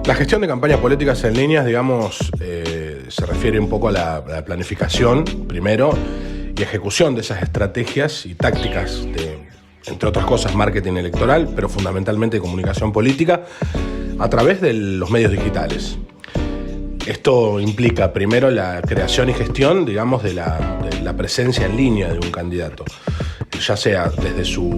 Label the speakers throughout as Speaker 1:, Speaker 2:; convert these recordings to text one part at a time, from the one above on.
Speaker 1: La gestión de campañas políticas en línea, digamos, se refiere un poco a la planificación, primero, y ejecución de esas estrategias y tácticas de, entre otras cosas, marketing electoral, pero fundamentalmente de comunicación política, a través de los medios digitales. Esto implica, primero, la creación y gestión, digamos, de la presencia en línea de un candidato, ya sea desde sus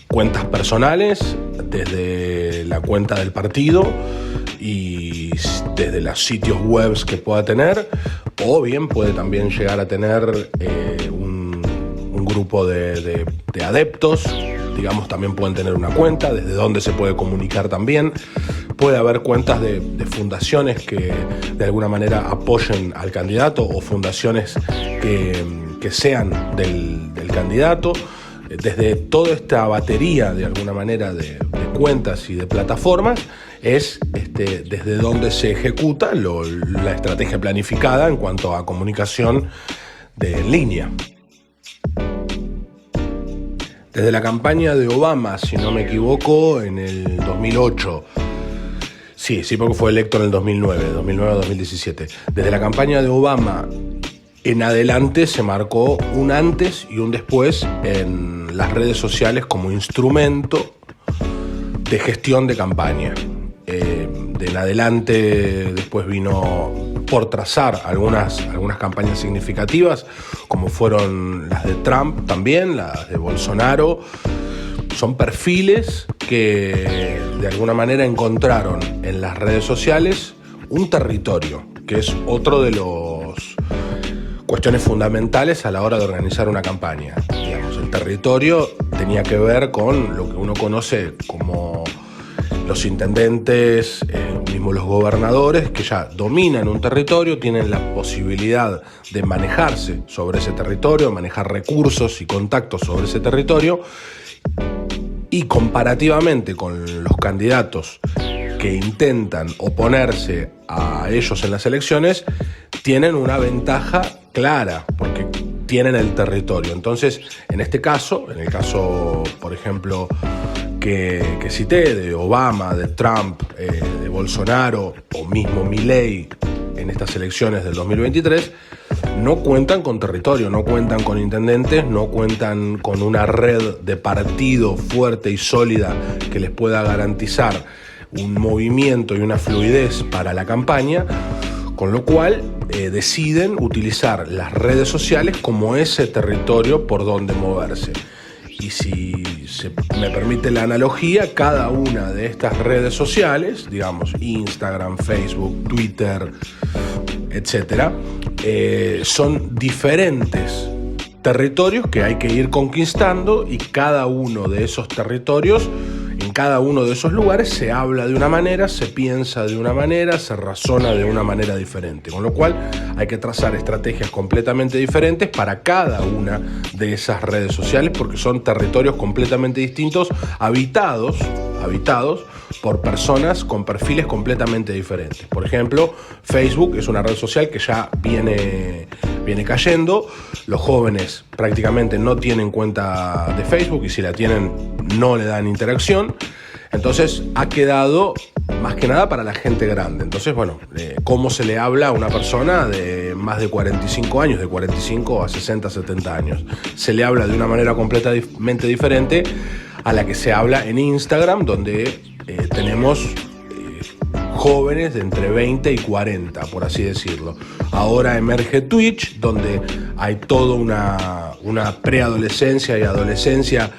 Speaker 1: cuentas personales, desde la cuenta del partido y desde los sitios web que pueda tener, o bien puede también llegar a tener un grupo de adeptos, digamos, también pueden tener una cuenta, desde donde se puede comunicar también. Puede haber cuentas de fundaciones que de alguna manera apoyen al candidato o fundaciones que sean del candidato. Desde toda esta batería, de alguna manera, de cuentas y de plataformas, es desde donde se ejecuta la estrategia planificada en cuanto a comunicación en línea. Desde la campaña de Obama, si no me equivoco, en el 2008, sí, porque fue electo en el 2009-2017. Desde la campaña de Obama en adelante se marcó un antes y un después en las redes sociales como instrumento de gestión de campaña. De en adelante después vino por trazar algunas campañas significativas, como fueron las de Trump también, las de Bolsonaro. Son perfiles que de alguna manera encontraron en las redes sociales un territorio, que es otro de los cuestiones fundamentales a la hora de organizar una campaña. Digamos, el territorio tenía que ver con lo que uno conoce como los intendentes, mismo los gobernadores, que ya dominan un territorio, tienen la posibilidad de manejarse sobre ese territorio, manejar recursos y contactos sobre ese territorio, y comparativamente con los candidatos que intentan oponerse a ellos en las elecciones, tienen una ventaja clara, porque tienen el territorio. Entonces, en este caso, en el caso, por ejemplo, que cité, de Obama, de Trump, de Bolsonaro, o mismo Milei en estas elecciones del 2023, no cuentan con territorio, no cuentan con intendentes, no cuentan con una red de partido fuerte y sólida que les pueda garantizar un movimiento y una fluidez para la campaña, con lo cual deciden utilizar las redes sociales como ese territorio por donde moverse. Y si se me permite la analogía, cada una de estas redes sociales, digamos Instagram, Facebook, Twitter, etcétera, son diferentes territorios que hay que ir conquistando, y cada uno de esos territorios, en cada uno de esos lugares, se habla de una manera, se piensa de una manera, se razona de una manera diferente, con lo cual hay que trazar estrategias completamente diferentes para cada una de esas redes sociales, porque son territorios completamente distintos, habitados por personas con perfiles completamente diferentes. Por ejemplo, Facebook es una red social que ya viene cayendo. Los jóvenes prácticamente no tienen cuenta de Facebook, y si la tienen no le dan interacción. Entonces ha quedado más que nada para la gente grande. Entonces, bueno, ¿cómo se le habla a una persona de más de 45 años, de 45 a 60, 70 años? Se le habla de una manera completamente diferente a la que se habla en Instagram, donde tenemos jóvenes de entre 20 y 40, por así decirlo. Ahora emerge Twitch, donde hay toda una preadolescencia y adolescencia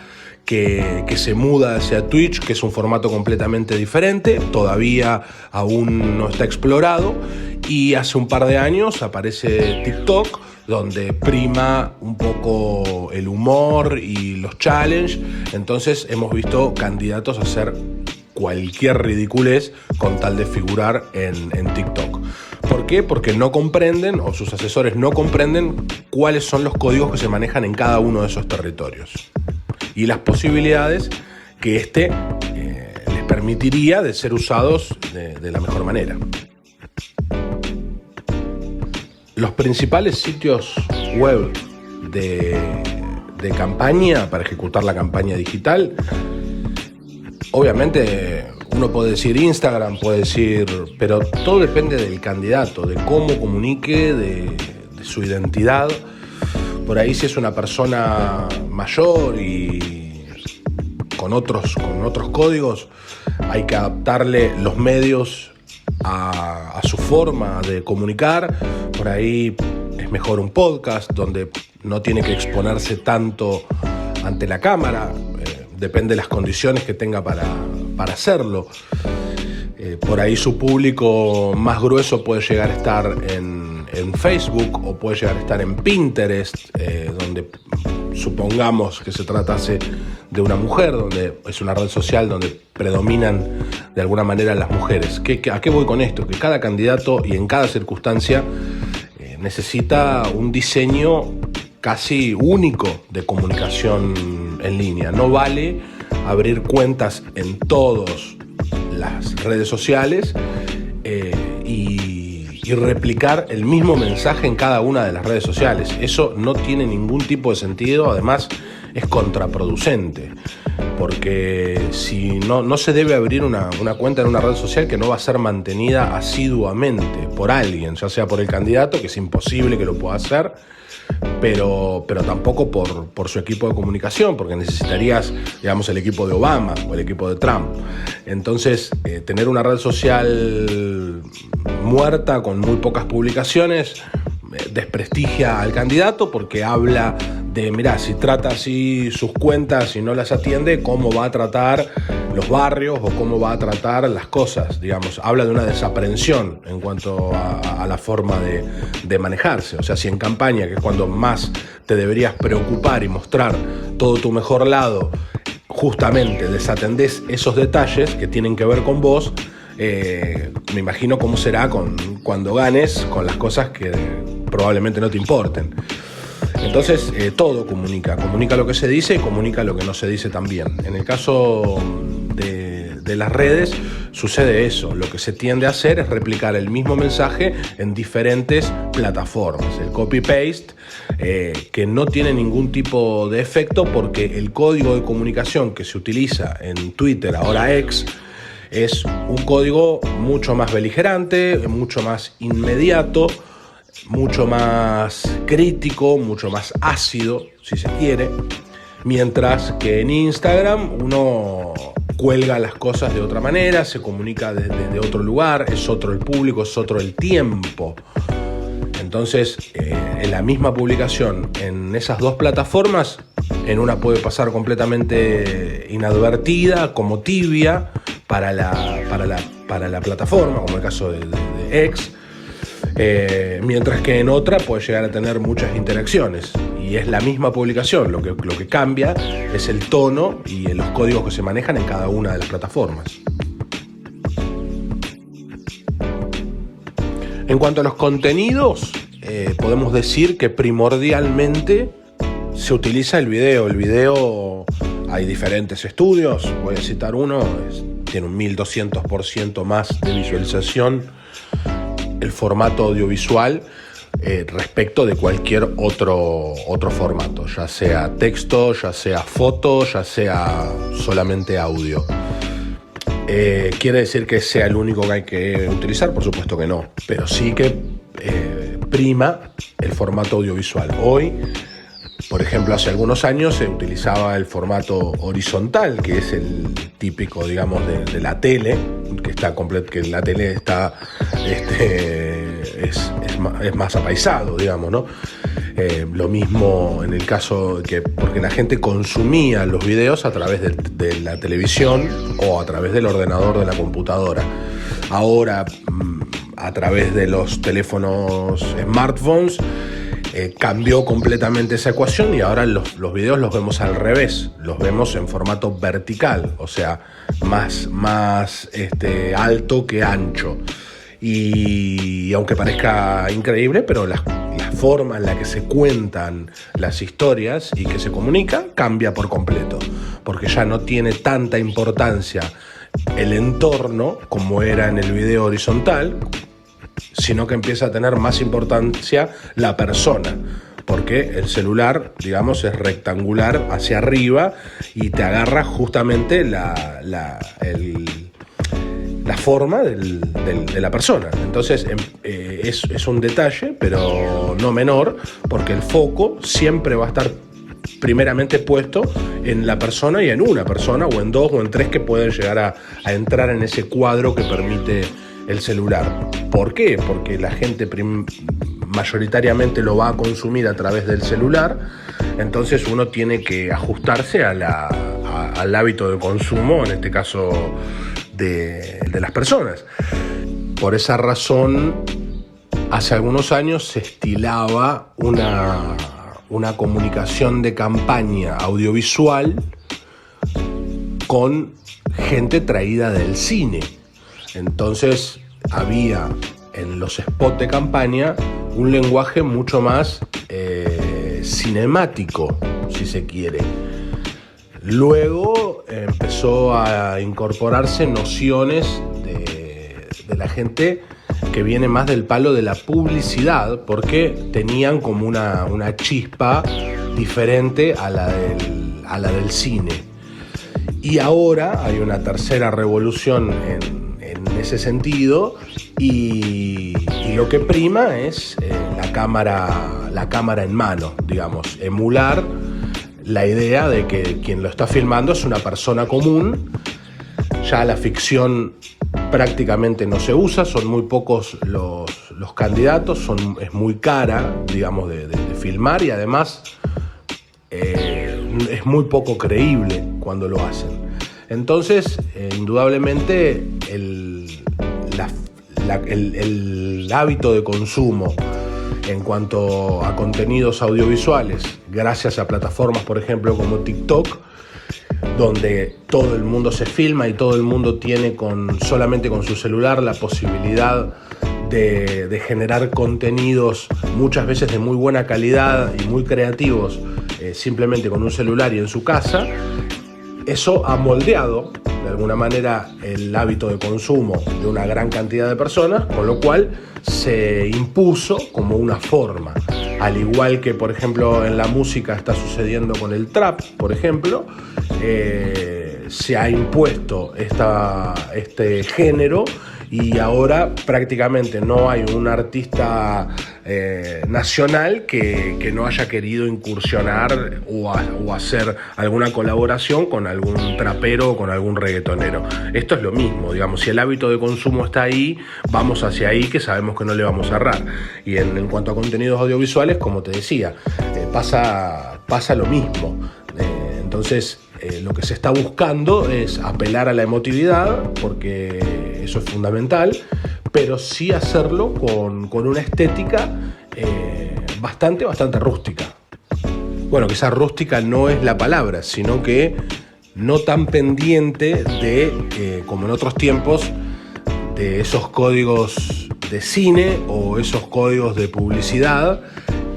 Speaker 1: que se muda hacia Twitch, que es un formato completamente diferente, todavía aún no está explorado, y hace un par de años aparece TikTok, donde prima un poco el humor y los challenges. Entonces hemos visto candidatos hacer cualquier ridiculez con tal de figurar en TikTok. ¿Por qué? Porque no comprenden, o sus asesores no comprenden, cuáles son los códigos que se manejan en cada uno de esos territorios y las posibilidades que les permitiría de ser usados de la mejor manera. Los principales sitios web de campaña para ejecutar la campaña digital, obviamente Uno puede decir Instagram, puede decir, pero todo depende del candidato, de cómo comunique, de su identidad. Por ahí si es una persona mayor y con otros códigos, hay que adaptarle los medios a su forma de comunicar. Por ahí es mejor un podcast donde no tiene que exponerse tanto ante la cámara, depende de las condiciones que tenga para hacerlo. Por ahí su público más grueso puede llegar a estar en Facebook o puede llegar a estar en Pinterest, donde supongamos que se tratase de una mujer, donde es una red social donde predominan de alguna manera las mujeres. ¿A qué voy con esto? Que cada candidato y en cada circunstancia necesita un diseño casi único de comunicación en línea. No vale abrir cuentas en todas las redes sociales y replicar el mismo mensaje en cada una de las redes sociales. Eso no tiene ningún tipo de sentido, además es contraproducente, porque si no se debe abrir una cuenta en una red social que no va a ser mantenida asiduamente por alguien, ya sea por el candidato, que es imposible que lo pueda hacer, pero tampoco por su equipo de comunicación, porque necesitarías, digamos, el equipo de Obama o el equipo de Trump. Entonces, tener una red social muerta con muy pocas publicaciones desprestigia al candidato, porque habla de, mirá, si trata así sus cuentas y no las atiende, cómo va a tratar los barrios o cómo va a tratar las cosas, digamos. Habla de una desaprensión en cuanto a la forma de manejarse. O sea, si en campaña, que es cuando más te deberías preocupar y mostrar todo tu mejor lado, justamente desatendés esos detalles que tienen que ver con vos, me imagino cómo será cuando ganes con las cosas que probablemente no te importen. Entonces todo comunica lo que se dice y comunica lo que no se dice también. En el caso de las redes sucede eso. Lo que se tiende a hacer es replicar el mismo mensaje en diferentes plataformas. El copy-paste, que no tiene ningún tipo de efecto, porque el código de comunicación que se utiliza en Twitter, ahora X, es un código mucho más beligerante, mucho más inmediato, mucho más crítico, mucho más ácido, si se quiere, mientras que en Instagram uno cuelga las cosas de otra manera, se comunica desde otro lugar, es otro el público, es otro el tiempo. Entonces, en la misma publicación en esas dos plataformas, en una puede pasar completamente inadvertida, como tibia para la plataforma, como el caso de X, mientras que en otra puede llegar a tener muchas interacciones. Y es la misma publicación, lo que cambia es el tono y los códigos que se manejan en cada una de las plataformas. En cuanto a los contenidos, podemos decir que primordialmente se utiliza el video. El video, hay diferentes estudios, voy a citar uno, tiene un 1200% más de visualización el formato audiovisual respecto de cualquier otro formato, ya sea texto, ya sea foto, ya sea solamente audio. ¿Quiere decir que sea el único que hay que utilizar? Por supuesto que no, pero sí que prima el formato audiovisual. Hoy, por ejemplo, hace algunos años se utilizaba el formato horizontal, que es el típico, digamos, de la tele, que la tele está es más apaisado, digamos, ¿no? Lo mismo en el caso porque la gente consumía los videos a través de la televisión o a través del ordenador de la computadora. Ahora, a través de los teléfonos smartphones, cambió completamente esa ecuación y ahora los videos los vemos al revés, los vemos en formato vertical, o sea, más alto que ancho. Y aunque parezca increíble, pero la forma en la que se cuentan las historias y que se comunica cambia por completo, porque ya no tiene tanta importancia el entorno como era en el video horizontal, sino que empieza a tener más importancia la persona, porque el celular, digamos, es rectangular hacia arriba y te agarra justamente forma de la persona. Entonces es un detalle, pero no menor, porque el foco siempre va a estar primeramente puesto en la persona y en una persona, o en dos o en tres que pueden llegar a entrar en ese cuadro que permite el celular. ¿Por qué? Porque la gente mayoritariamente lo va a consumir a través del celular, entonces uno tiene que ajustarse al hábito de consumo, en este caso de las personas. Por esa razón, hace algunos años se estilaba una comunicación de campaña audiovisual con gente traída del cine. Entonces había en los spots de campaña un lenguaje mucho más cinemático, si se quiere. Luego empezó a incorporarse nociones de la gente que viene más del palo de la publicidad, porque tenían como una chispa diferente a la del cine. Y ahora hay una tercera revolución en ese sentido, y lo que prima es la cámara en mano, digamos, emular la idea de que quien lo está filmando es una persona común. Ya la ficción prácticamente no se usa, son muy pocos los candidatos, es muy cara, digamos, de filmar, y además es muy poco creíble cuando lo hacen. Entonces, indudablemente, el hábito de consumo en cuanto a contenidos audiovisuales, gracias a plataformas, por ejemplo, como TikTok, donde todo el mundo se filma y todo el mundo tiene solamente con su celular la posibilidad de generar contenidos muchas veces de muy buena calidad y muy creativos, simplemente con un celular y en su casa. Eso ha moldeado de alguna manera el hábito de consumo de una gran cantidad de personas, con lo cual se impuso como una forma. Al igual que, por ejemplo, en la música está sucediendo con el trap, por ejemplo, se ha impuesto este género, y ahora prácticamente no hay un artista nacional que no haya querido incursionar o hacer alguna colaboración con algún trapero o con algún reggaetonero. Esto es lo mismo, digamos, si el hábito de consumo está ahí, vamos hacia ahí, que sabemos que no le vamos a errar. Y en cuanto a contenidos audiovisuales, como te decía, pasa lo mismo. Entonces, lo que se está buscando es apelar a la emotividad, porque eso es fundamental, pero sí hacerlo con una estética bastante rústica. Bueno, quizás rústica no es la palabra, sino que no tan pendiente de, como en otros tiempos, de esos códigos de cine o esos códigos de publicidad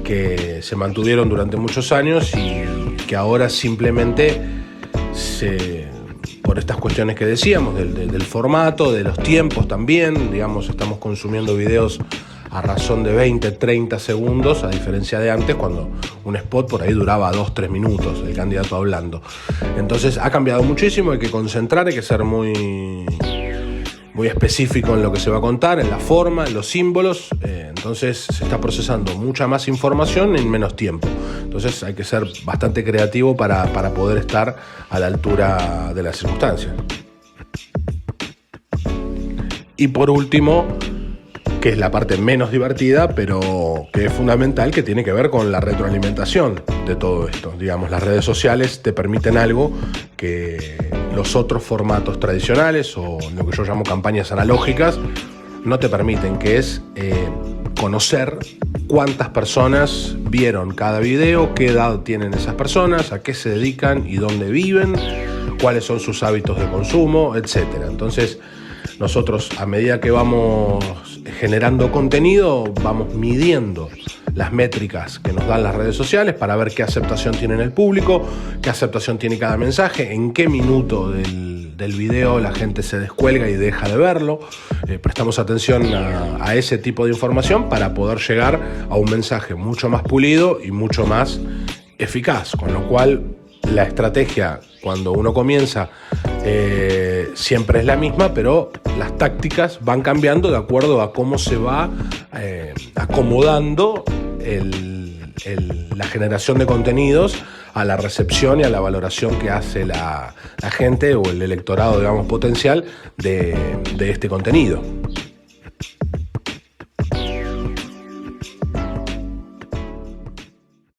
Speaker 1: que se mantuvieron durante muchos años y que ahora simplemente por estas cuestiones que decíamos, del formato, de los tiempos también, digamos, estamos consumiendo videos a razón de 20, 30 segundos, a diferencia de antes, cuando un spot por ahí duraba 2-3 minutos, el candidato hablando. Entonces ha cambiado muchísimo, hay que concentrar, hay que ser muy específico en lo que se va a contar, en la forma, en los símbolos. Entonces se está procesando mucha más información en menos tiempo. Entonces hay que ser bastante creativo para poder estar a la altura de las circunstancias. Y por último, que es la parte menos divertida, pero que es fundamental, que tiene que ver con la retroalimentación de todo esto. Digamos, las redes sociales te permiten algo que los otros formatos tradicionales, o lo que yo llamo campañas analógicas, no te permiten, que es conocer cuántas personas vieron cada video, qué edad tienen esas personas, a qué se dedican y dónde viven, cuáles son sus hábitos de consumo, etc. Entonces, nosotros, a medida que vamos generando contenido, vamos midiendo las métricas que nos dan las redes sociales para ver qué aceptación tiene en el público, qué aceptación tiene cada mensaje, en qué minuto del video la gente se descuelga y deja de verlo. Prestamos atención a ese tipo de información para poder llegar a un mensaje mucho más pulido y mucho más eficaz, con lo cual la estrategia cuando uno comienza siempre es la misma, pero las tácticas van cambiando de acuerdo a cómo se va acomodando la generación de contenidos a la recepción y a la valoración que hace la gente o el electorado, digamos, potencial de este contenido.